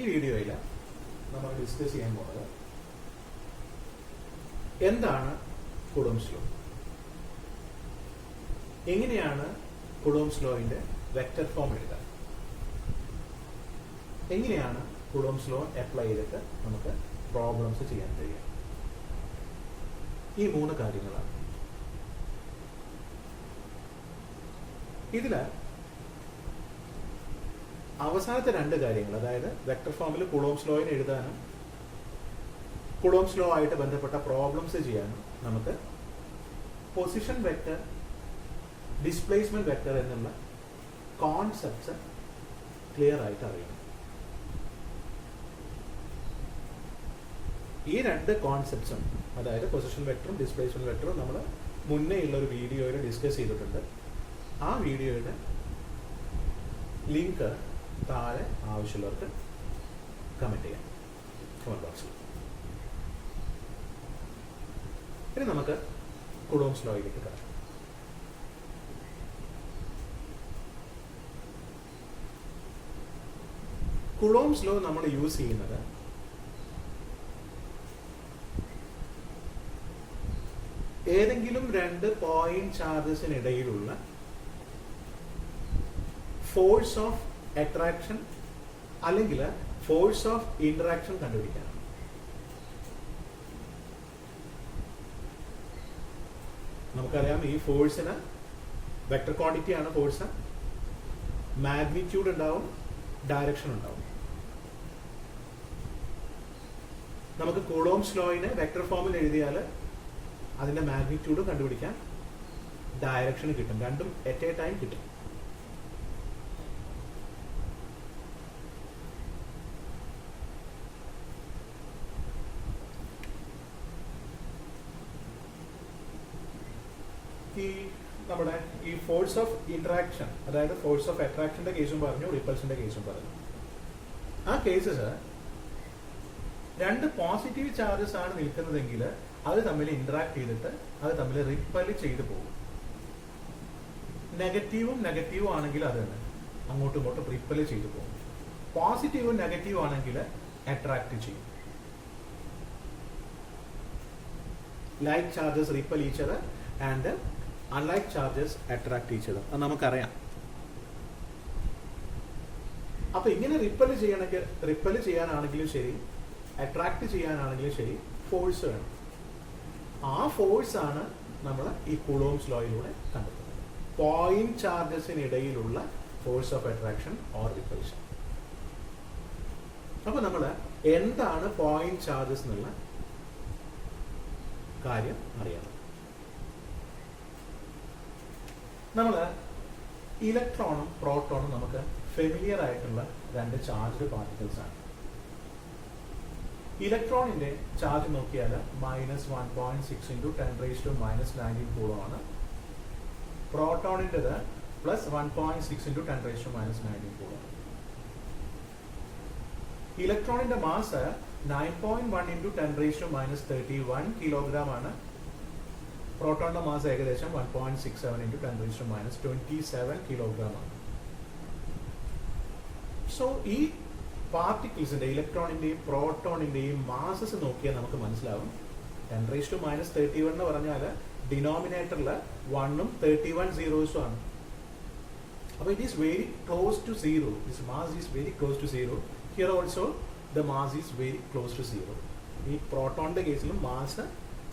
ഈ വീഡിയോയിൽ നമ്മൾ ഡിസ്കസ് ചെയ്യാൻ പോകുന്നത് എന്താണ് കുളോംസ് ലോ, എങ്ങനെയാണ് കുളോംസ് ലോയുടെ വെക്റ്റർ ഫോം എഴുതുക, എങ്ങനെയാണ് കുളോംസ് ലോ അപ്ലൈ ചെയ്തിട്ട് നമുക്ക് പ്രോബ്ലംസ് ചെയ്യാൻ കഴിയുക. ഈ 3 കാര്യങ്ങളാണ്. ഇതിൽ അവസാനത്തെ 2 കാര്യങ്ങൾ, അതായത് വെക്റ്റർ ഫോമിൽ കുളോംസ് ലോയിനെ എഴുതാനും കുളോംസ് ലോ ആയിട്ട് ബന്ധപ്പെട്ട പ്രോബ്ലംസ് ചെയ്യാനും നമുക്ക് പൊസിഷൻ വെക്റ്റർ, ഡിസ്പ്ലേസ്മെന്റ് വെക്റ്റർ എന്നുള്ള കോൺസെപ്റ്റ്സ് ക്ലിയർ ആയിട്ട് അറിയണം. ഈ 2 കോൺസെപ്റ്റ്സും, അതായത് പൊസിഷൻ വെക്ടറും ഡിസ്പ്ലേസ്മെന്റ് വെക്ടറും, നമ്മൾ മുന്നേ ഉള്ള ഒരു വീഡിയോയിൽ ഡിസ്കസ് ചെയ്തിട്ടുണ്ട്. ആ വീഡിയോയുടെ ലിങ്ക് താഴെ ആവശ്യമുള്ളവർക്ക് കമന്റ് ചെയ്യാം, കമന്റ് ബോക്സിൽ. ഇനി നമുക്ക് കുളോംസ് ലോയിലേക്ക് കടക്കാം. കുളോംസ് ലോ നമ്മൾ യൂസ് ചെയ്യുന്നത് ഏതെങ്കിലും 2 പോയിന്റ് ചാർജസിനിടയിലുള്ള ഫോഴ്സ് ഓഫ് അട്രാക്ഷൻ അല്ലെങ്കിൽ ഫോഴ്സ് ഓഫ് ഇന്ററാക്ഷൻ കണ്ടുപിടിക്കാനാണ്. നമുക്കറിയാം, ഈ ഫോഴ്സിന് വെക്ടർ ക്വാണ്ടിറ്റി ആണ് ഫോഴ്സ്, മാഗ്നിറ്റ്യൂഡ് ഉണ്ടാവും, ഡയറക്ഷൻ ഉണ്ടാവും. നമുക്ക് കുളോംസ് ലോയിനെ വെക്ടർ ഫോമിൽ എഴുതിയാൽ അതിന്റെ മാഗ്നിറ്റ്യൂഡ് കണ്ടുപിടിക്കാൻ ഡയറക്ഷൻ കിട്ടും. രണ്ടും അറ്റ് എ ടൈം കിട്ടും. നമ്മുടെ ഈ ഫോഴ്സ് ഓഫ് ഇന്ററാക്ഷൻ, അതായത് ഫോഴ്സ് ഓഫ് അട്രാക്ഷന്റെ കേസും പറഞ്ഞു, റിപ്പൽഷന്റെ കേസും പറഞ്ഞു. ആ കേസസ് 2 പോസിറ്റീവ് ചാർജസ് ആണ് നിൽക്കുന്നതെങ്കിൽ അത് തമ്മിൽ ഇന്ററാക്ട് ചെയ്തിട്ട് അത് തമ്മിൽ റിപ്പൽ ചെയ്ത് പോകും. നെഗറ്റീവും ആണെങ്കിൽ അത് തന്നെ അങ്ങോട്ടും ഇങ്ങോട്ടും റിപ്പൽ ചെയ്ത് പോകും. പോസിറ്റീവും നെഗറ്റീവ് ആണെങ്കിൽ അട്രാക്ട് ചെയ്യും. Like charges ripple each other and unlike charges attract each other. അത് നമുക്കറിയാം. അപ്പൊ ഇങ്ങനെ റിപ്പൽ ചെയ്യാനാണെങ്കിലും ശരി, അട്രാക്ട് ചെയ്യാനാണെങ്കിലും ശരി, ഫോഴ്സ് വേണം. ആ ഫോഴ്സ് ആണ് നമ്മൾ ഈ കുളോംസ് ലോയിലൂടെ കണ്ടെത്തുന്നത്. പോയിന്റ് ചാർജസിനിടയിലുള്ള force of attraction or repulsion. അപ്പൊ നമ്മൾ എന്താണ് പോയിന്റ് ചാർജസ് എന്നുള്ള കാര്യം അറിയണം. നമ്മൾ ഇലക്ട്രോണും പ്രോട്ടോണും നമുക്ക് ഫെമിലിയർ ആയിട്ടുള്ള 2 ചാർജ്ഡ് പാർട്ടിക്കിൾസ് ആണ്. ഇലക്ട്രോണിന്റെ ചാർജ് നോക്കിയാൽ -1.6 × 10⁻⁻⁹ കൂളോം ആണ്. പ്രോട്ടോണിൻ്റെത് +1.6 × 10⁻⁻⁹ കൂളോം. ഇലക്ട്രോണിന്റെ മാസ് 9.1 × 10⁻31 കിലോഗ്രാം ആണ്. പ്രോട്ടോണിന്റെ മാസ് ഏകദേശം 1.67 × 10⁻27 കിലോഗ്രാം ആണ്. സോ ഈ പാർട്ടിക്കിൾസിന്റെ, ഇലക്ട്രോണിന്റെയും പ്രോട്ടോണിന്റെയും മാസസ് നോക്കിയാൽ നമുക്ക് മനസ്സിലാവും. 10⁻31 എന്ന് പറഞ്ഞാൽ ഡിനോമിനേറ്ററിൽ 1ഉം 31 സീറോസും ആണ്. അപ്പൊ it is very close to zero. This mass is very close to zero. Here also the mass is very close to zero. ഈ പ്രോട്ടോണിന്റെ കേസിലും മാസ്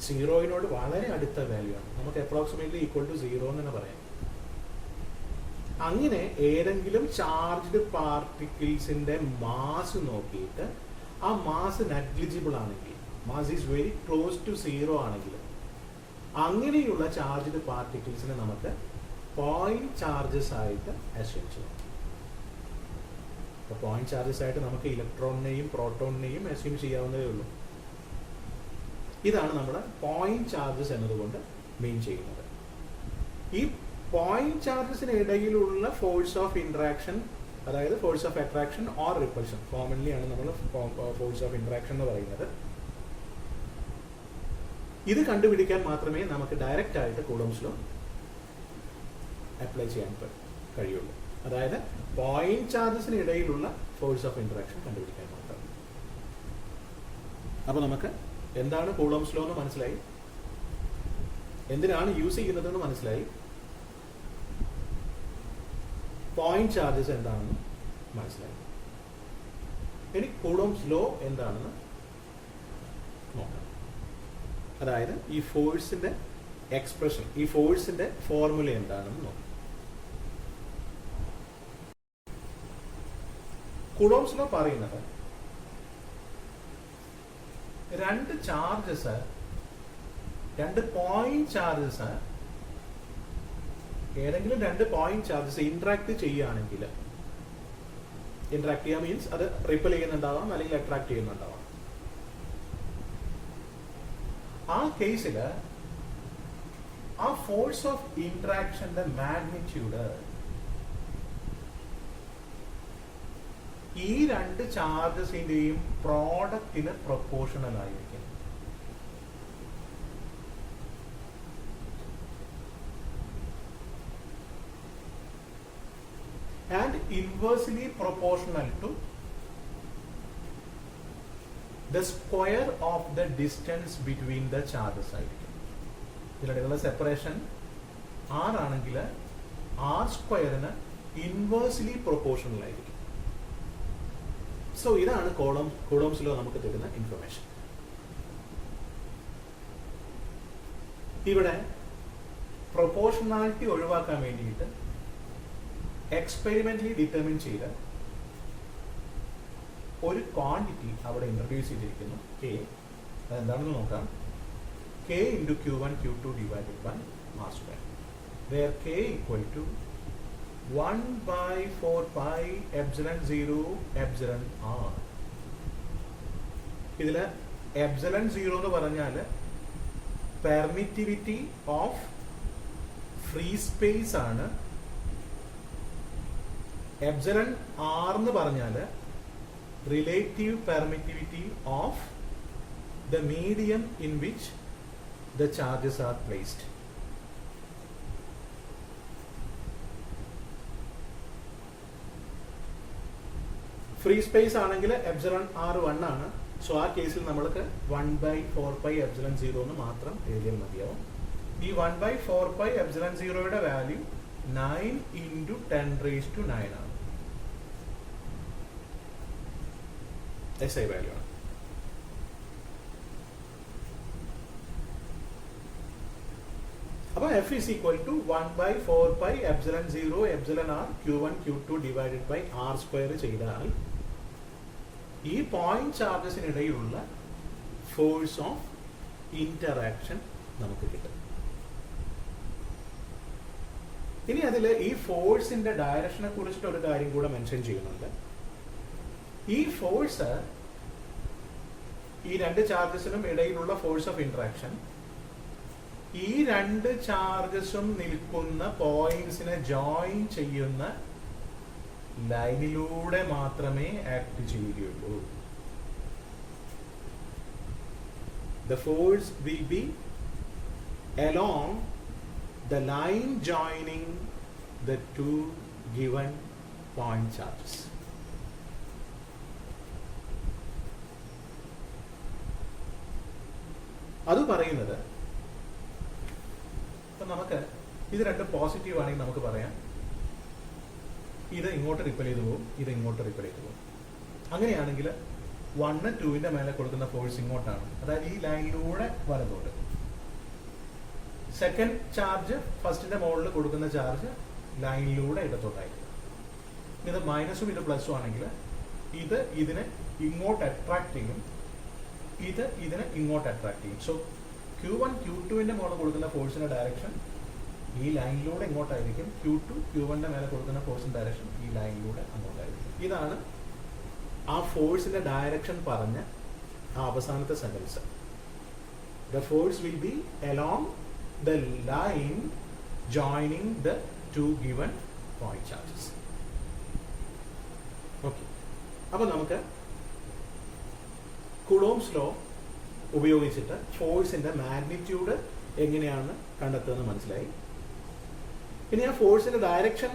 സീറോയിനോട് വളരെ അടുത്ത വാല്യൂ ആണ്. നമുക്ക് അപ്രോക്സിമേറ്റ്ലി ഈക്വൽ ടു 0 എന്ന് തന്നെ പറയാം. അങ്ങനെ ഏതെങ്കിലും ചാർജ്ഡ് പാർട്ടിക്കിൾസിന്റെ മാസ് നോക്കിയിട്ട് ആ മാസ് നെഗ്ലിജിബിൾ ആണെങ്കിൽ, mass is very close to 0 ആണെങ്കിൽ, അങ്ങനെയുള്ള ചാർജ്ഡ് പാർട്ടിക്കിൾസിനെ നമുക്ക് പോയിന്റ് ചാർജസ് ആയിട്ട് അസ്യൂം ചെയ്യാം. പോയിന്റ് ചാർജസ് ആയിട്ട് നമുക്ക് ഇലക്ട്രോണിനെയും പ്രോട്ടോണിനെയും അസ്യൂം ചെയ്യാവുന്നതേ ഉള്ളൂ. ഇതാണ് നമ്മൾ പോയിന്റ് ചാർജസ് എന്നതുകൊണ്ട് മീൻ ചെയ്യുന്നത്. ഈ പോയിന്റ് ചാർജസിന് ഇടയിലുള്ള ഫോഴ്സ് ഓഫ് ഇന്ററാക്ഷൻ, അതായത് force of attraction or repulsion, commonly ആണ് നമ്മൾ ഫോഴ്സ് ഓഫ് ഇന്ററാക്ഷൻ എന്ന് പറയുന്നത്. ഇത് കണ്ടുപിടിക്കാൻ മാത്രമേ നമുക്ക് ഡയറക്റ്റ് ആയിട്ട് കുളോംസ് ലോ അപ്ലൈ ചെയ്യാൻ കഴിയുള്ളൂ. അതായത് പോയിന്റ് ചാർജസിന് ഇടയിലുള്ള ഫോഴ്സ് ഓഫ് ഇന്ററാക്ഷൻ കണ്ടുപിടിക്കാൻ നോക്കാം. അപ്പൊ നമുക്ക് എന്താണ് കൂളോംസ് ലോ എന്ന് മനസ്സിലായി, എന്തിനാണ് യൂസ് ചെയ്യുന്നതെന്ന് മനസ്സിലായി, പോയിന്റ് ചാർജസ് എന്താണെന്ന് മനസ്സിലായി. ഇനി കൂളോംസ് ലോ എന്താണെന്ന് നോക്കാം. അതായത് ഈ ഫോഴ്സിന്റെ എക്സ്പ്രഷൻ, ഈ ഫോഴ്സിന്റെ ഫോർമുല എന്താണെന്ന് നോക്കാം. കൂളോംസ് ലോ പറയുന്നത് രണ്ട് ചാർജസ്, രണ്ട് പോയിന്റ് ചാർജസ്, ഏതെങ്കിലും രണ്ട് പോയിന്റ് ചാർജസ് ഇന്ററാക്ട് ചെയ്യുകയാണെങ്കിൽ, ഇന്ററാക്ട് ചെയ്യുക മീൻസ് അത് റിപ്പൽ ചെയ്യുന്നുണ്ടാവാം അല്ലെങ്കിൽ അട്രാക്ട് ചെയ്യുന്നുണ്ടാവാം. ആ കേസിൽ ആ ഫോഴ്സ് ഓഫ് ഇന്ററാക്ഷന്റെ മാഗ്നിറ്റ്യൂഡ് ഈ രണ്ട് ചാർജസിന്റെയും പ്രോഡക്റ്റിന് പ്രൊപ്പോർഷണൽ ആയിരിക്കും. And inversely proportional to the square of the distance between the charges ആയിരിക്കും. ഇതിലുള്ള സെപ്പറേഷൻ r ആണെങ്കിൽ r സ്ക്വയറിന് ഇൻവേഴ്സ്ലി പ്രൊപ്പോർഷണൽ ആയിരിക്കും. സോ ഇതാണ് കൂളോംസ് ലോ നമുക്ക് തരുന്ന ഇൻഫർമേഷൻ. ഇവിടെ പ്രൊപ്പോർഷണാലിറ്റി ഒഴിവാക്കാൻ വേണ്ടിയിട്ട് എക്സ്പെരിമെന്റലി ഡിറ്റർമിൻ ചെയ്ത ഒരു ക്വാണ്ടിറ്റി അവിടെ ഇൻട്രൊഡ്യൂസ് ചെയ്തിരിക്കുന്നു, കെ. അതെന്താണെന്ന് നോക്കാം. K into Q1 Q2 divided by r square, where K equal to 1/4 pi epsilon 0 epsilon r. ഇതില് epsilon 0 എന്ന് പറഞ്ഞാൽ പെർമിറ്റിവിറ്റി ഓഫ് ഫ്രീ സ്പേസ് ആണ്. എപ്സിലൺ ആർ എന്ന് പറഞ്ഞാൽ relative permittivity of the medium in which the charges are placed. Free space ആണെങ്കിൽ epsilon R 1 ആണ്. So ആ കേസിൽ നമ്മൾക്ക് 1/4 pi epsilon 0 എന്ന് മാത്രം എഴുതിയാൽ മതിയാവും. ഈ 1/4 pi epsilon 0യുടെ വാല്യൂ 9 into 10⁻⁹ ആണ്. SI വാല്യൂ ആണ്. അപ്പോൾ F is equal to 1/4 pi epsilon 0 epsilon r Q1 Q2 divided by r square ചെയ്താൽ ഈ പോയിന്റ് ചാർജസിനിടയിലുള്ള ഫോഴ്സ് ഓഫ് ഇന്ററാക്ഷൻ നമുക്ക് കിട്ടും. ഇനി അതിൽ ഈ ഫോഴ്സിന്റെ ഡയറക്ഷനെ കുറിച്ചിട്ട് ഒരു കാര്യം കൂടെ മെൻഷൻ ചെയ്യുന്നുണ്ട്. ഈ ഫോഴ്സ്, ഈ രണ്ട് ചാർജസിനും ഇടയിലുള്ള ഫോഴ്സ് ഓഫ് ഇന്ററാക്ഷൻ ഈ രണ്ട് ചാർജസും നിൽക്കുന്ന പോയിന്റ്സിനെ ജോയിൻ ചെയ്യുന്ന ലൈനിലൂടെ മാത്രമേ ആക്ട് ചെയ്യുകയുള്ളൂ. The force will be along the line joining the two given point charges. അത് പറയുന്നത്, ഇപ്പൊ നമുക്ക് ഇത് രണ്ടും പോസിറ്റീവ് ആണെങ്കിൽ നമുക്ക് പറയാം ഇത് ഇങ്ങോട്ട് റിപ്പൽ ചെയ്തു പോകും, ഇത് ഇങ്ങോട്ട് റിപ്പൽ ചെയ്തു പോകും. അങ്ങനെയാണെങ്കിൽ 1 2ന്റെ മേലെ കൊടുക്കുന്ന ഫോഴ്സ് ഇങ്ങോട്ടാണ്, അതായത് ഈ ലൈനിലൂടെ വലതോട്ട്. സെക്കൻഡ് ചാർജ് ഫസ്റ്റിന്റെ മുകളിൽ കൊടുക്കുന്ന ചാർജ് ലൈനിലൂടെ ഇടത്തോട്ടായിരിക്കും. ഇത് മൈനസും ഇത് പ്ലസും ആണെങ്കിൽ ഇത് ഇതിനെ ഇങ്ങോട്ട് അട്രാക്ട് ചെയ്യും, ഇത് ഇതിനെ ഇങ്ങോട്ട് അട്രാക്ട് ചെയ്യും. സോ Q1 Q2ന്റെ മുകളിൽ കൊടുക്കുന്ന ഫോഴ്സിന്റെ ഡയറക്ഷൻ ഈ ലൈനിലൂടെ ഇങ്ങോട്ടായിരിക്കും. Q2 Q1ന്റെ മേലെ കൊടുക്കുന്ന ഫോഴ്സിന്റെ ഡയറക്ഷൻ ഈ ലൈനിലൂടെ അങ്ങോട്ടായിരിക്കും. ഇതാണ് ആ ഫോഴ്സിന്റെ ഡയറക്ഷൻ പറഞ്ഞ ആ അവസാനത്തെ sentence. The force will be along the line joining the two given point charges. Okay. അപ്പോൾ നമുക്ക് കൂളോംസ് ലോ ഉപയോഗിച്ചിട്ട് ഫോഴ്സിന്റെ മാഗ്നിറ്റ്യൂഡ് എങ്ങനെയാണ് കണ്ടെത്തുന്നത് മനസ്സിലായി. ഇനി ആ ഫോഴ്സിന്റെ ഡയറക്ഷൻ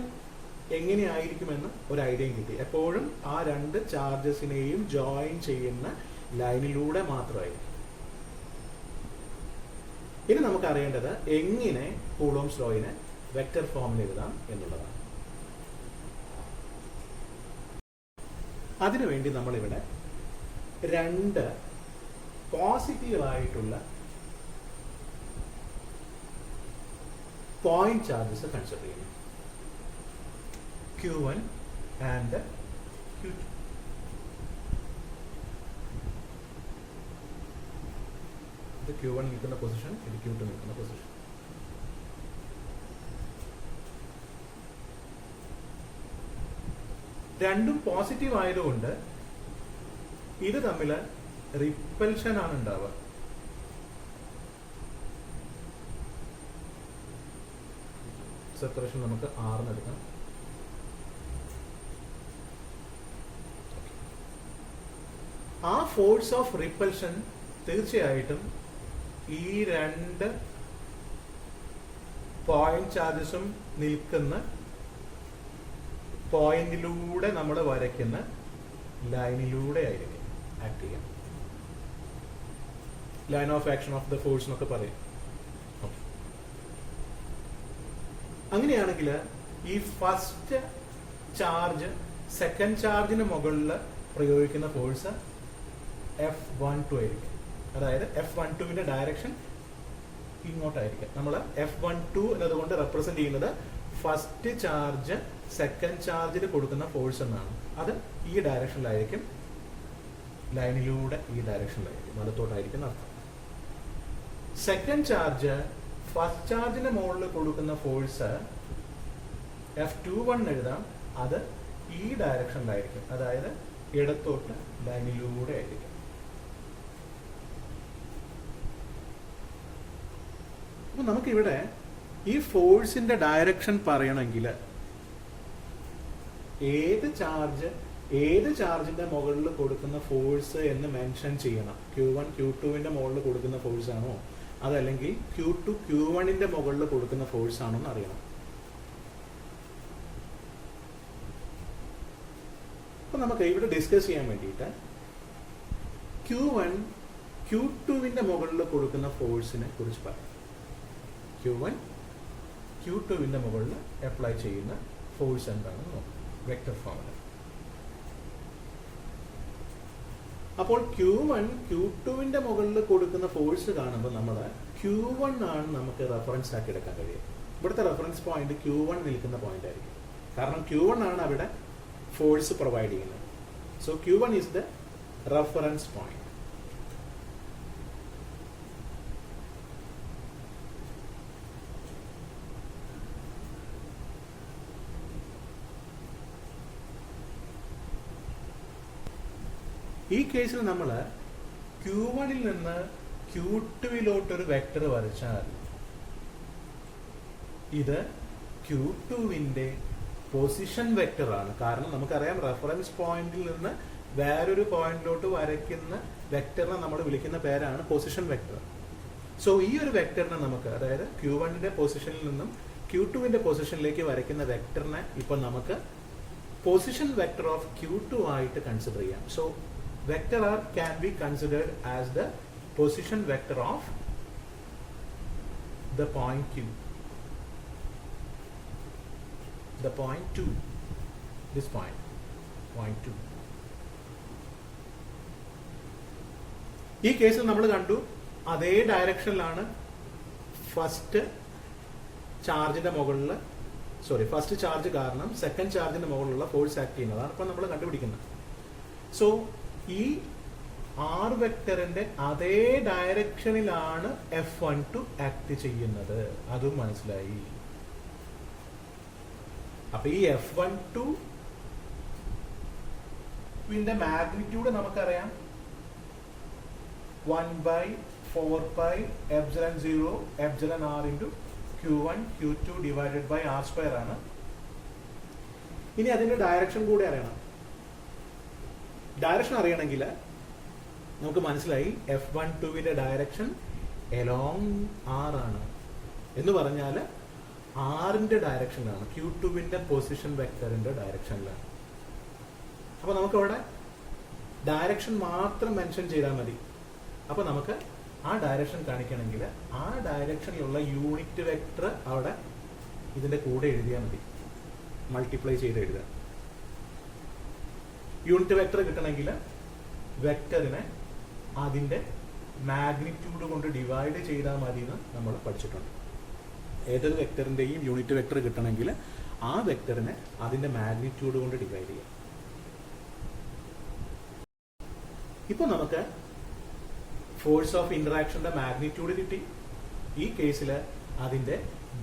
എങ്ങനെയായിരിക്കുമെന്ന് ഒരു ഐഡിയയും കിട്ടി. എപ്പോഴും ആ രണ്ട് ചാർജസിനെയും ജോയിൻ ചെയ്യുന്ന ലൈനിലൂടെ മാത്രമായിരിക്കും. ഇനി നമുക്ക് അറിയേണ്ടത് എങ്ങനെ കൂളോംസ് ലോയിനെ വെക്റ്റർ ഫോമിൽ എഴുതാം എന്നുള്ളതാണ്. അതിനുവേണ്ടി നമ്മളിവിടെ രണ്ട് പോസിറ്റീവായിട്ടുള്ള പോയിന്റ് ചാർജസ് കൺസിഡർ ചെയ്യുന്നു, Q1 and Q2. ഇത് Q1 നിൽക്കുന്ന പൊസിഷൻ, ഇത് Q2 നിൽക്കുന്ന പൊസിഷൻ. രണ്ടും പോസിറ്റീവ് ആയതുകൊണ്ട് ഇത് തമ്മിൽ റിപ്പൽഷൻ ആണ് ഉണ്ടാവുക. സെപ്പറേഷൻ നമുക്ക് 6 എടുക്കാം. ആ ഫോഴ്സ് ഓഫ് റിപ്പൽഷൻ തീർച്ചയായിട്ടും ഈ രണ്ട് പോയിന്റ് ചാർജസും നിൽക്കുന്ന പോയിന്റിലൂടെ നമ്മൾ വരയ്ക്കുന്ന ലൈനിലൂടെ ആയിരിക്കും ആക്ട് ചെയ്യാം. Line of action of the force എന്നൊക്കെ പറയും. അങ്ങനെയാണെങ്കിൽ ഈ ഫസ്റ്റ് ചാർജ് സെക്കൻഡ് ചാർജിന് മുകളിൽ പ്രയോഗിക്കുന്ന ഫോഴ്സ് F12 ആയിരിക്കും. അതായത് F12ന്റെ ഡയറക്ഷൻ ഇങ്ങോട്ടായിരിക്കും. നമ്മൾ F12 എന്നതുകൊണ്ട് റെപ്രസെന്റ് ചെയ്യുന്നത് ഫസ്റ്റ് ചാർജ് സെക്കൻഡ് ചാർജിന് കൊടുക്കുന്ന ഫോഴ്സ് എന്നാണ്. അത് ഈ ഡയറക്ഷനിലായിരിക്കും, ലൈനിലൂടെ ഈ ഡയറക്ഷനിലായിരിക്കും, വലത്തോട്ടായിരിക്കും അർത്ഥം. സെക്കൻഡ് ചാർജ് ഫസ്റ്റ് ചാർജിന് മുകളിൽ കൊടുക്കുന്ന ഫോഴ്സ് F21 എഴുതാം. അത് ഈ ഡയറക്ഷനിലായിരിക്കും, അതായത് ഇടത്തോട്ട് ലൈനിലൂടെ ആയിരിക്കും. അപ്പൊ നമുക്കിവിടെ ഈ ഫോഴ്സിന്റെ ഡയറക്ഷൻ പറയണമെങ്കിൽ ഏത് ചാർജിന്റെ മുകളിൽ കൊടുക്കുന്ന ഫോഴ്സ് എന്ന് മെൻഷൻ ചെയ്യണം. Q1 Q2വിന്റെ മുകളിൽ കൊടുക്കുന്ന ഫോഴ്സ് ആണോ, അതല്ലെങ്കിൽ Q2 Q1ന്റെ മുകളിൽ കൊടുക്കുന്ന ഫോഴ്സ് ആണോ എന്ന് അറിയണം. അപ്പൊ നമുക്ക് ഇവിടെ ഡിസ്കസ് ചെയ്യാൻ വേണ്ടിയിട്ട് Q1 Q2വിന്റെ മുകളിൽ കൊടുക്കുന്ന ഫോഴ്സിനെ കുറിച്ച് പറയാം. Q1 Q2വിന്റെ മുകളിൽ അപ്ലൈ ചെയ്യുന്ന ഫോഴ്സ് എന്താണെന്ന് നോക്കാം വെക്റ്റർ ഫോമിൽ. അപ്പോൾ Q1 Q2വിന്റെ മുകളിൽ കൊടുക്കുന്ന ഫോഴ്സ് കാണുമ്പോൾ നമ്മൾ Q1 ആണ് നമുക്ക് റെഫറൻസ് ആക്കി എടുക്കാൻ കഴിയും. ഇവിടുത്തെ റെഫറൻസ് പോയിന്റ് Q1 നിൽക്കുന്ന പോയിന്റ് ആയിരിക്കും, കാരണം Q1 ആണ് അവിടെ ഫോഴ്സ് പ്രൊവൈഡ് ചെയ്യുന്നത്. So Q1 is the reference point. ഈ കേസിൽ നമ്മൾ Q1ൽ നിന്ന് Q2വിലോട്ടൊരു വെക്ടർ വരച്ചാൽ ഇത് Q2വിന്റെ പൊസിഷൻ വെക്ടർ ആണ്. കാരണം നമുക്കറിയാം റെഫറൻസ് പോയിന്റിൽ നിന്ന് വേറൊരു പോയിന്റിലോട്ട് വരയ്ക്കുന്ന വെക്ടറിനെ നമ്മൾ വിളിക്കുന്ന പേരാണ് പൊസിഷൻ വെക്ടർ. സോ ഈ ഒരു വെക്ടറിനെ നമുക്ക്, അതായത് Q1ന്റെ പൊസിഷനിൽ നിന്നും Q2വിന്റെ പൊസിഷനിലേക്ക് വരയ്ക്കുന്ന വെക്ടറിനെ ഇപ്പൊ നമുക്ക് പൊസിഷൻ വെക്ടർ ഓഫ് Q2 ആയിട്ട് കൺസിഡർ ചെയ്യാം. So vector R can be considered as the position vector of the point Q, the point 2, this point 2. ഈ കേസിൽ നമ്മൾ കണ്ടു അതേ ഡയറക്ഷനിലാണ് ഫസ്റ്റ് ചാർജിന്റെ മുകളിൽ ഫസ്റ്റ് ചാർജ് കാരണം സെക്കൻഡ് ചാർജിന്റെ മുകളിലുള്ള ഫോഴ്സ് ആക്ട് ചെയ്യുന്നതാണ് ഇപ്പൊ നമ്മൾ കണ്ടുപിടിക്കുന്നത്. സോ ഈ ആർ വെക്ടറിന്റെ അതേ ഡയറക്ഷനിലാണ് F12 ആക്ട് ചെയ്യുന്നത്, അതും മനസ്സിലായി. അപ്പൊ ഈ F12ന്റെ മാഗ്നിറ്റ്യൂഡ് നമുക്കറിയാം 1/4πε0 εr into Q1 Q2 divided by r² ആണ്. ഇനി അതിന്റെ ഡയറക്ഷൻ കൂടി അറിയണം. ഡയറക്ഷൻ അറിയണമെങ്കിൽ നമുക്ക് മനസ്സിലായി F12ന്റെ ഡയറക്ഷൻ എലോങ് R ആണ് എന്ന് പറഞ്ഞാൽ ആറിന്റെ ഡയറക്ഷനിലാണ്, Q2വിന്റെ പൊസിഷൻ വെക്ടറിന്റെ ഡയറക്ഷനിലാണ്. അപ്പൊ നമുക്കവിടെ ഡയറക്ഷൻ മാത്രം മെൻഷൻ ചെയ്താൽ മതി. അപ്പൊ നമുക്ക് ആ ഡയറക്ഷൻ കാണിക്കണമെങ്കിൽ ആ ഡയറക്ഷനിലുള്ള യൂണിറ്റ് വെക്ടർ അവിടെ ഇതിന്റെ കൂടെ എഴുതിയാൽ മതി, മൾട്ടിപ്ലൈ ചെയ്ത് എഴുതുക. യൂണിറ്റ് വെക്ടർ കിട്ടണമെങ്കിൽ വെക്ടറിനെ അതിന്റെ മാഗ്നിറ്റ്യൂഡ് കൊണ്ട് ഡിവൈഡ് ചെയ്താൽ മതി എന്ന് നമ്മൾ പഠിച്ചിട്ടുണ്ട്. ഏതൊരു വെക്ടറിന്റെയും യൂണിറ്റ് വെക്ടർ കിട്ടണമെങ്കിൽ ആ വെക്ടറിനെ അതിന്റെ മാഗ്നിറ്റ്യൂഡ് കൊണ്ട് ഡിവൈഡ് ചെയ്യാം. ഇപ്പൊ നമുക്ക് ഫോഴ്സ് ഓഫ് ഇന്ററാക്ഷന്റെ മാഗ്നിറ്റ്യൂഡ് കിട്ടി. ഈ കേസിൽ അതിന്റെ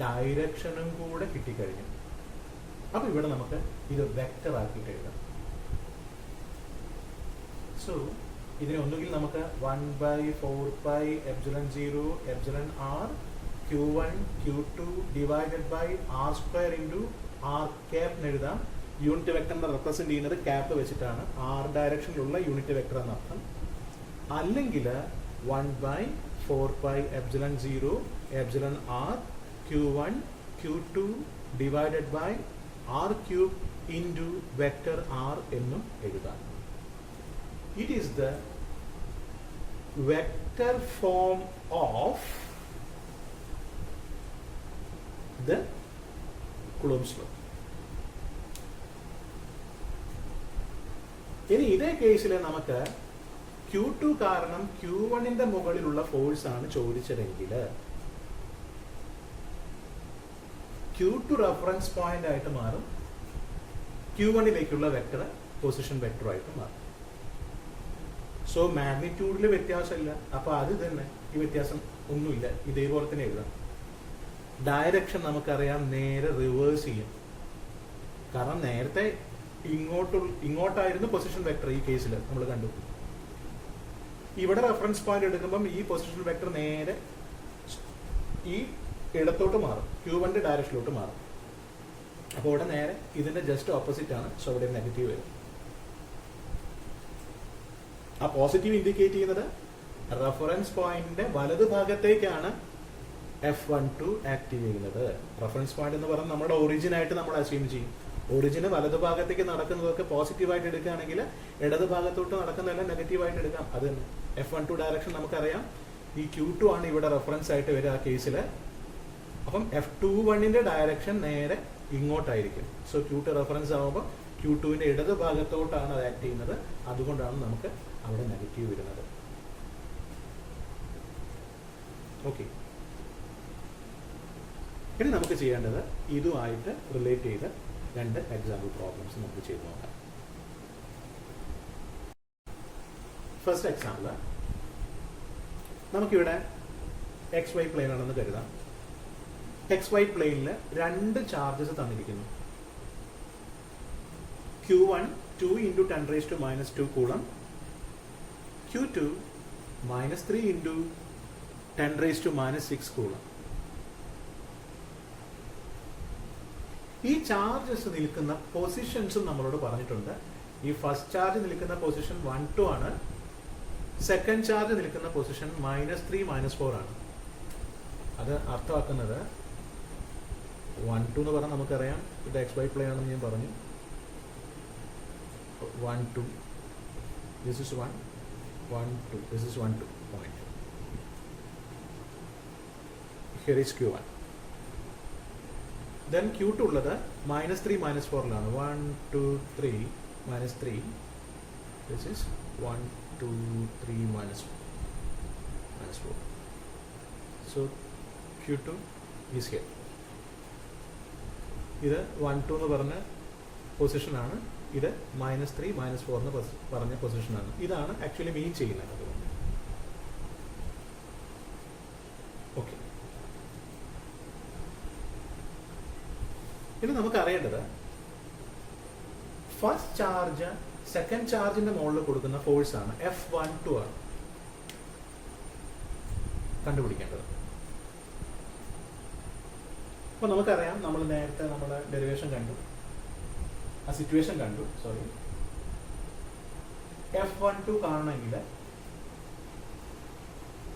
ഡയറക്ഷനും കൂടെ കിട്ടിക്കഴിഞ്ഞു. അപ്പൊ ഇവിടെ നമുക്ക് ഇത് വെക്ടർ ആക്കിയിട്ട് എഴുതാം. സോ ഇതിനെ ഒന്നുകിൽ നമുക്ക് 1/4πε0 εr Q1 Q2 divided by r square into r cap എന്ന് എഴുതാം. യൂണിറ്റ് വെക്ടറിനെ റെപ്രസെന്റ് ചെയ്യുന്നത് ക്യാപ്പ് വെച്ചിട്ടാണ്, r ഡയറക്ഷനിലുള്ള യൂണിറ്റ് വെക്ടർ എന്നർത്ഥം. അല്ലെങ്കിൽ 1/4πε0 εr Q1 Q2 divided by r cube into vector r എന്നും എഴുതാം. It is the vector form of the Coulomb's law. ഇനി ഇതേ കേസിൽ നമുക്ക് Q2 കാരണം Q1ന്റെ മുകളിലുള്ള ഫോഴ്സ് ആണ് ചോദിച്ചതെങ്കിൽ Q2 റെഫറൻസ് പോയിന്റ് ആയിട്ട് മാറും, Q1ലേക്കുള്ള വെക്ടർ പൊസിഷൻ വെക്ടർ ആയിട്ട് മാറും. സോ മാഗ്നിറ്റ്യൂഡിൽ വ്യത്യാസമില്ല, അപ്പൊ അത് തന്നെ, ഈ വ്യത്യാസം ഒന്നുമില്ല, ഇതേപോലെ തന്നെ എഴുതാം. ഡയറക്ഷൻ നമുക്കറിയാം, നേരെ റിവേഴ്സ് ചെയ്യും. കാരണം നേരത്തെ ഇങ്ങോട്ടായിരുന്നു പൊസിഷൻ വെക്ടർ. ഈ കേസിൽ നമ്മൾ കണ്ടു, ഇവിടെ റെഫറൻസ് പോയിന്റ് എടുക്കുമ്പം ഈ പൊസിഷൻ വെക്ടർ നേരെ ഈ ഇടത്തോട്ട് മാറും, Q1ന്റെ ഡയറക്ഷനിലോട്ട് മാറും. അപ്പോൾ ഇവിടെ നേരെ ഇതിന്റെ ജസ്റ്റ് ഓപ്പോസിറ്റ് ആണ്. സോ ഇവിടെ നെഗറ്റീവ് വരും. ആ പോസിറ്റീവ് ഇൻഡിക്കേറ്റ് ചെയ്യുന്നത് റെഫറൻസ് പോയിന്റിന്റെ വലതു ഭാഗത്തേക്കാണ് F12 ആക്റ്റീവ് ചെയ്യുന്നത്. റെഫറൻസ് പോയിന്റ് എന്ന് പറഞ്ഞാൽ നമ്മുടെ ഒറിജിൻ ആയിട്ട് നമ്മൾ അസ്യൂം ചെയ്യും. ഒറിജിന് വലതു ഭാഗത്തേക്ക് നടക്കുന്നതൊക്കെ പോസിറ്റീവായിട്ട് എടുക്കുകയാണെങ്കിൽ ഇടത് ഭാഗത്തോട്ട് നടക്കുന്നതെല്ലാം നെഗറ്റീവായിട്ട് എടുക്കാം. അത് തന്നെ F12 ഡയറക്ഷൻ നമുക്കറിയാം. ഈ Q2 ആണ് ഇവിടെ റെഫറൻസ് ആയിട്ട് വരിക ആ കേസിൽ. അപ്പം F21ന്റെ ഡയറക്ഷൻ നേരെ ഇങ്ങോട്ടായിരിക്കും. സോ Q2 റെഫറൻസ് ആകുമ്പോൾ Q2വിന്റെ ഇടത് ഭാഗത്തോട്ടാണ് അത് ആക്ട് ചെയ്യുന്നത്. അതുകൊണ്ടാണ് നമുക്ക് അവിടെ നെഗറ്റീവ് വരുന്നത്. ഓക്കെ, ഇനി നമുക്ക് ചെയ്യേണ്ടത് ഇതുമായിട്ട് റിലേറ്റ് ചെയ്ത് രണ്ട് എക്സാമ്പിൾ പ്രോബ്ലംസ് നമുക്ക് ചെയ്ത് നോക്കാം. ഫസ്റ്റ് എക്സാമ്പിൾ, നമുക്കിവിടെ XY പ്ലെയിൻ ആണെന്ന് കരുതാം. XY പ്ലെയിനിൽ രണ്ട് ചാർജസ് തന്നിരിക്കുന്നു. Q1 2 × 10⁻² coulomb, Q2 -3 × 10⁻6 coulomb. ഈ ചാർജസ് നിൽക്കുന്ന പൊസിഷൻസും നമ്മളോട് പറഞ്ഞിട്ടുണ്ട്. ഈ ഫസ്റ്റ് ചാർജ് നിൽക്കുന്ന പൊസിഷൻ 1, 2 ആണ്. സെക്കൻഡ് ചാർജ് നിൽക്കുന്ന പൊസിഷൻ -3, -4 ആണ്. അത് അർത്ഥമാക്കുന്നത് 1, 2 എന്ന് പറഞ്ഞാൽ നമുക്കറിയാം ഇത് XY പ്ലെയിൻ ആണെന്ന് ഞാൻ പറഞ്ഞു. 1, 2, this is 1, 1, 2, this is 1, 2 point. Here is Q1. Then Q2 ഉള്ളത് -3, -4ലാണ്. 1, 2, 3, -3. This is 1, 2, 3, -4. So Q2 is here. ഇത് 1, 2 എന്ന് പറഞ്ഞ പൊസിഷനാണ്. ഇത് -3, -4 എന്ന് പറഞ്ഞ പൊസിഷനാണ്. ഇതാണ് ആക്ച്വലി മീൻ ചെയ്യുന്നത്. അതുകൊണ്ട് ഓക്കെ, ഇനി നമുക്ക് അറിയേണ്ടത് ഫസ്റ്റ് ചാർജ് സെക്കൻഡ് ചാർജിന്റെ മുകളിൽ കൊടുക്കുന്ന ഫോഴ്സ് ആണ്. F12 ആണ് കണ്ടുപിടിക്കേണ്ടത്. അപ്പൊ നമുക്കറിയാം, നമ്മൾ നേരത്തെ നമ്മുടെ ഡെറിവേഷൻ കണ്ടു, ആ സിറ്റുവേഷൻ കണ്ടു. സോറി, F12 കാണണമെങ്കിൽ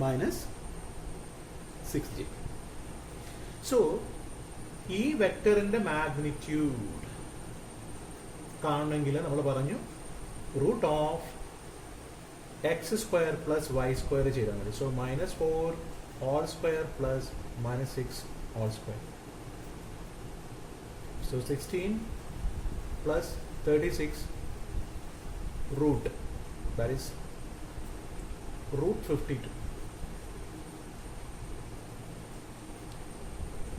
minus 6j. So ഈ വെക്ടറിന്റെ മാഗ്നിറ്റ്യൂഡ് കാണണമെങ്കിൽ നമ്മൾ പറഞ്ഞു root of x square plus y square ചെയ്താൽ മതി. So -4 whole square plus -6 whole square. So 16 plus 36 root, that is root 52.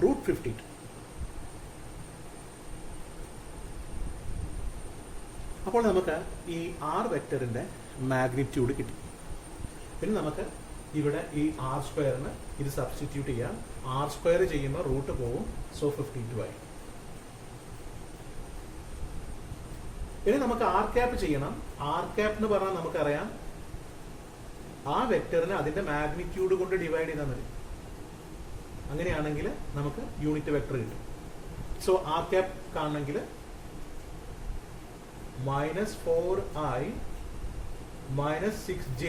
Root 52. അപ്പോൾ നമുക്ക് ഈ ആർ വെക്ടറിന്റെ മാഗ്നിറ്റ്യൂഡ് കിട്ടി. പിന്നെ നമുക്ക് ഇവിടെ ഈ ആർ സ്ക്വയറിന് ഇത് സബ്സ്റ്റിറ്റ്യൂട്ട് ചെയ്യാം. ആർ സ്ക്വയർ ചെയ്യുമ്പോൾ റൂട്ട് പോവും. സോ 52 ആയി. ഇനി നമുക്ക് ആർ ക്യാപ്പ് ചെയ്യണം. ആർ ക്യാപ്പ് എന്ന് പറഞ്ഞാൽ നമുക്കറിയാം ആ വെക്ടറിനെ അതിന്റെ മാഗ്നിറ്റ്യൂഡ് കൊണ്ട് ഡിവൈഡ് ചെയ്താൽ മതി. അങ്ങനെയാണെങ്കിൽ നമുക്ക് യൂണിറ്റ് വെക്ടർ കിട്ടും. സോ ആർ ക്യാപ്പ് കാണണമെങ്കിൽ -4i -6j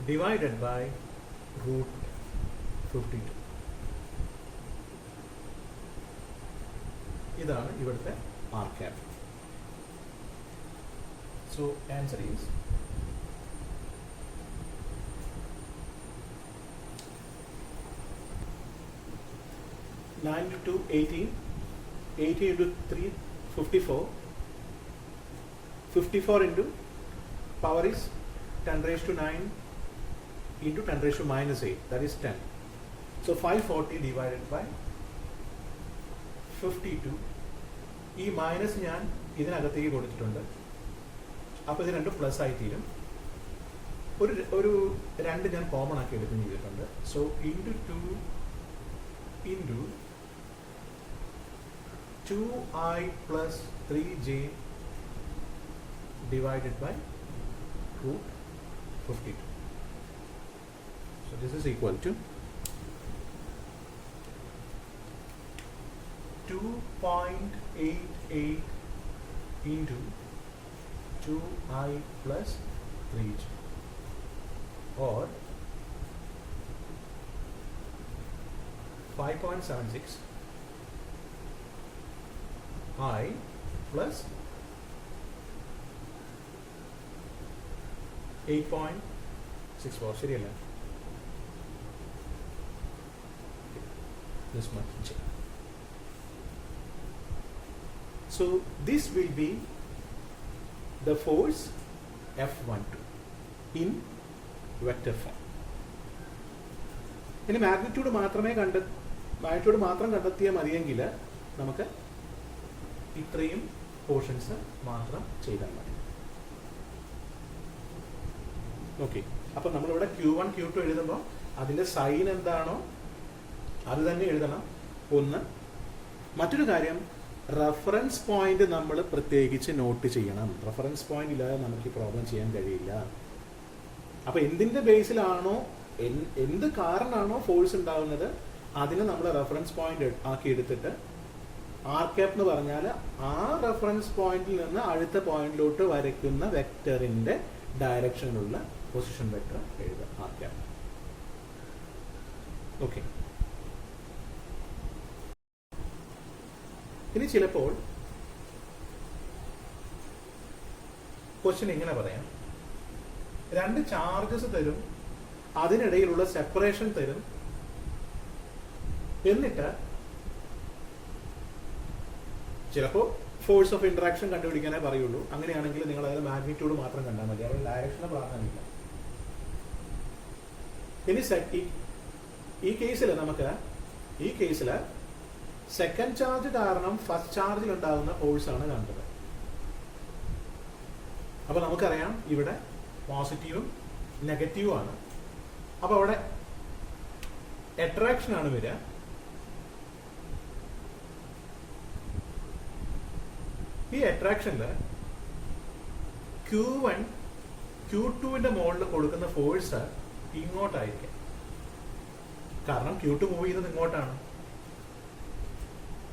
divided by root 52. ഇതാണ് ഇവിടുത്തെ r cap. So answer is (9 to 18). 18 into 3, 54. 54 into power is 10 raised to 9 into 10 raised to -8. That is 10. So 540 divided by 52. ഈ minus ഞാൻ ഇതിനകത്തേക്ക് കൊടുത്തിട്ടുണ്ട്. അപ്പോൾ ഇത് രണ്ടും പ്ലസ് ആയി തീരും. ഒരു 2 ഞാൻ കോമൺ ആക്കി എടുക്കുകയും ചെയ്തിട്ടുണ്ട്. So into 2 into 2i plus 3j divided by root 52. So this is equal to 2.88 into 2i plus 3j, or 5.76 I plus 8.64. ശരിയല്ല? This much j. So this will be the force F12 in vector form. ഇനി magnitude മാത്രം കണ്ടെത്തിയാൽ മതിയെങ്കിൽ നമുക്ക് ഇത്രയും portions മാത്രം ചെയ്താൽ മതി. ഓക്കെ. അപ്പം നമ്മളിവിടെ Q1 Q2 എഴുതുമ്പോൾ അതിൻ്റെ സൈൻ എന്താണോ അത് തന്നെ എഴുതണം. ഒന്ന്. മറ്റൊരു കാര്യം, റഫറൻസ് പോയിന്റ് നമ്മൾ പ്രത്യേകിച്ച് നോട്ട് ചെയ്യണം. റഫറൻസ് പോയിന്റ് ഇല്ലാതെ നമുക്ക് ഈ പ്രോബ്ലം ചെയ്യാൻ കഴിയില്ല. അപ്പൊ എന്തിന്റെ ബേസിലാണോ എന്ത് കാരണമാണോ ഫോഴ്സ് ഉണ്ടാകുന്നത് അതിനെ നമ്മൾ റഫറൻസ് പോയിന്റ് ആക്കി എടുത്തിട്ട് ആർ ക്യാപ്പ് എന്ന് പറഞ്ഞാൽ ആ റഫറൻസ് പോയിന്റിൽ നിന്ന് അടുത്ത പോയിന്റിലോട്ട് വരയ്ക്കുന്ന വെക്ടറിന്റെ ഡയറക്ഷനിലുള്ള പൊസിഷൻ വെക്ടർ എഴുതുക. R cap. ഓക്കെ. ഇനി ചിലപ്പോൾ ക്വസ്റ്റ്യൻ ഇങ്ങനെ പറയാം, 2 ചാർജസ് തരും, അതിനിടയിലുള്ള സെപ്പറേഷൻ തരും, എന്നിട്ട് ചിലപ്പോൾ ഫോഴ്സ് ഓഫ് ഇന്ററാക്ഷൻ കണ്ടുപിടിക്കാനേ പറയുള്ളൂ. അങ്ങനെയാണെങ്കിൽ നിങ്ങൾ അതിന്റെ മാഗ്നിറ്റ്യൂഡ് മാത്രം കണ്ടാൽ മതി, അവരുടെ ഡയറക്ഷനെ പ്രാധാന്യമില്ല. ഇനി ഈ കേസിൽ സെക്കൻഡ് ചാർജ് കാരണം ഫസ്റ്റ് ചാർജിൽ ഉണ്ടാകുന്ന ഫോഴ്സ് ആണ് കണ്ടത്. അപ്പൊ നമുക്കറിയാം ഇവിടെ പോസിറ്റീവും നെഗറ്റീവും ആണ്. അപ്പൊ അവിടെ അട്രാക്ഷൻ ആണ് വരിക. ഈ അട്രാക്ഷനില് Q1 Q2വിന്റെ മുകളിൽ കൊടുക്കുന്ന ഫോഴ്സ് ഇങ്ങോട്ടായിരിക്കും. കാരണം Q2 മൂവ് ചെയ്യുന്നത് ഇങ്ങോട്ടാണ്.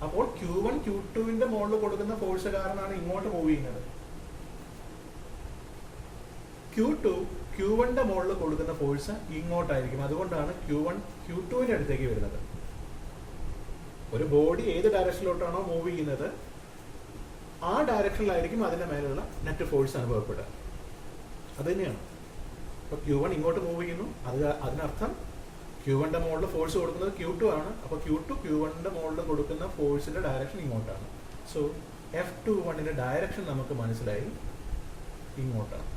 അപ്പോൾ Q1 Q2വിന്റെ മുകളിൽ കൊടുക്കുന്ന ഫോഴ്സ് കാരണമാണ് ഇങ്ങോട്ട് മൂവ് ചെയ്യുന്നത്. Q2 Q1ന്റെ മുകളിൽ കൊടുക്കുന്ന ഫോഴ്സ് ഇങ്ങോട്ടായിരിക്കും. അതുകൊണ്ടാണ് Q1 Q2ന്റെ അടുത്തേക്ക് വരുന്നത്. ഒരു ബോഡി ഏത് ഡയറക്ഷനിലോട്ടാണോ മൂവ് ചെയ്യുന്നത് ആ ഡയറക്ഷനിലായിരിക്കും അതിന്റെ മേലുള്ള നെറ്റ് ഫോഴ്സ് അനുഭവപ്പെടുക. അത് തന്നെയാണ്. അപ്പോൾ Q1 ഇങ്ങോട്ട് മൂവ് ചെയ്യുന്നു, അതിനർത്ഥം Q1ന്റെ മുകളിൽ ഫോഴ്സ് കൊടുക്കുന്നത് Q2 ആണ്. അപ്പോൾ Q2 Q1ന്റെ മുകളിൽ കൊടുക്കുന്ന ഫോഴ്സിന്റെ ഡയറക്ഷൻ ഇങ്ങോട്ടാണ്. സോ F21ന്റെ ഡയറക്ഷൻ നമുക്ക് മനസ്സിലായി, ഇങ്ങോട്ടാണ്.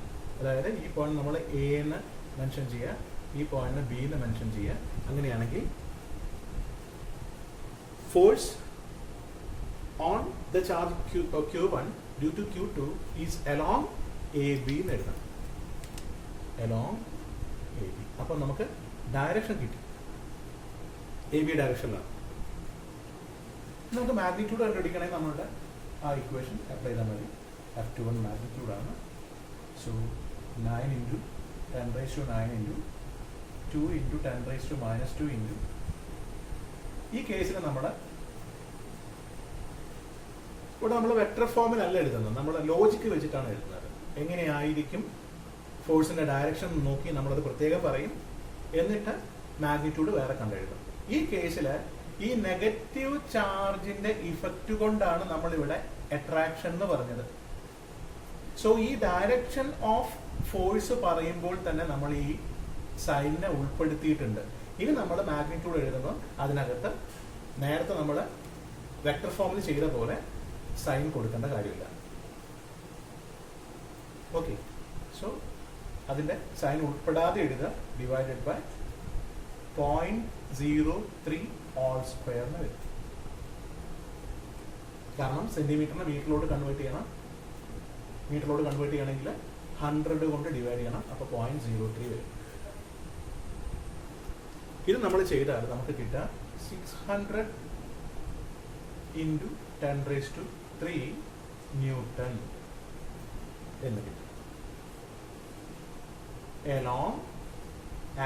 അതായത് ഈ പോയിന്റ് നമ്മൾ എ എന്ന് മെൻഷൻ ചെയ്യുക, ഈ പോയിന്റിന് ബി എന്ന് മെൻഷൻ ചെയ്യുക. അങ്ങനെയാണെങ്കിൽ force on the charge Q1 due to Q2 is along A B എന്ന് എഴുതാം. Along A B. അപ്പം നമുക്ക് ഡയറക്ഷൻ കിട്ടി, എ ബി ഡയറക്ഷനിലാണ്. നമുക്ക് മാഗ്നിറ്റ്യൂഡ് കണ്ടുപിടിക്കണമെങ്കിൽ നമ്മളുടെ ആ ഇക്വേഷൻ അപ്ലൈ ചെയ്താൽ മതി. F21 മാഗ്നിറ്റ്യൂഡാണ്. So 9 into 10 raised to 9 into 2 into 10 raised to minus 2 into ഈ കേസിൽ ഇവിടെ നമ്മൾ വെക്ടർ ഫോമിലല്ല എഴുതുന്നത്, നമ്മൾ ലോജിക്ക് വെച്ചിട്ടാണ് എഴുതുന്നത്. എങ്ങനെയായിരിക്കും ഫോഴ്സിന്റെ ഡയറക്ഷൻ നോക്കി നമ്മളത് പ്രത്യേകം പറയും, എന്നിട്ട് മാഗ്നിറ്റ്യൂഡ് വേറെ കണ്ടെഴുതും. ഈ കേസിൽ ഈ നെഗറ്റീവ് ചാർജിന്റെ ഇഫക്റ്റ് കൊണ്ടാണ് നമ്മളിവിടെ അട്രാക്ഷൻ എന്ന് പറഞ്ഞത്. സോ ഈ ഡയറക്ഷൻ ഓഫ് ഫോഴ്സ് പറയുമ്പോൾ തന്നെ നമ്മൾ ഈ സൈനിനെ ഉൾപ്പെടുത്തിയിട്ടുണ്ട്. ഇനി നമ്മൾ മാഗ്നിറ്റ്യൂഡ് എഴുതുമ്പോൾ അതിനകത്ത് നേരത്തെ നമ്മൾ വെക്ടർ ഫോമിൽ ചെയ്ത പോലെ സൈൻ കൊടുക്കേണ്ട കാര്യമില്ല. ഓക്കെ, സോ അതിന്റെ സൈൻ ഉൾപ്പെടാതെ എഴുതുക. ഡിവൈഡഡ് ബൈ 0.03 all square എന്ന് വരും. കാരണം സെന്റിമീറ്ററിനെ മീറ്ററിലോട്ട് കൺവേർട്ട് ചെയ്യണം. മീറ്ററിലോട്ട് കൺവേർട്ട് ചെയ്യണമെങ്കിൽ 100 കൊണ്ട് ഡിവൈഡ് ചെയ്യണം. അപ്പോൾ 0.03 വരും. ഇത് നമ്മൾ ചെയ്താൽ നമുക്ക് കിട്ടുക 600 into 10 raised to 3 Newton എന്ന് കിട്ടും.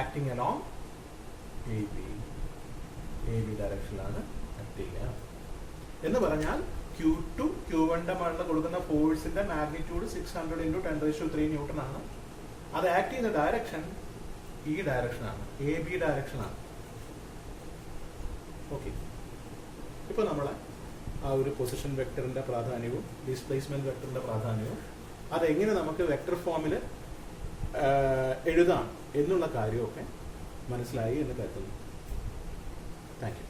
ആക്ടിങ് അലോങ് എ ബി ഡയറക്ഷനിലാണ് ആക്ട് ചെയ്യുക. എന്ന് പറഞ്ഞാൽ Q2 Q1ന്റെ മുകളിൽ കൊടുക്കുന്ന ഫോഴ്സിന്റെ magnitude 600 into 10 raised to 3 Newton ആണ്. അത് ആക്ട് ചെയ്യുന്ന ഡയറക്ഷൻ ഈ ഡയറക്ഷനാണ്, എ ബി ഡയറക്ഷനാണ്. ഓക്കെ, ഇപ്പോൾ നമ്മൾ ആ ഒരു പൊസിഷൻ വെക്ടറിന്റെ പ്രാധാന്യവും ഡിസ്പ്ലേസ്മെന്റ് വെക്ടറിന്റെ പ്രാധാന്യവും അതെങ്ങനെ നമുക്ക് വെക്ടർ ഫോമിൽ എഴുതാം എന്നുള്ള കാര്യമൊക്കെ മനസ്സിലായി എന്ന് കരുതുന്നു. Thank you.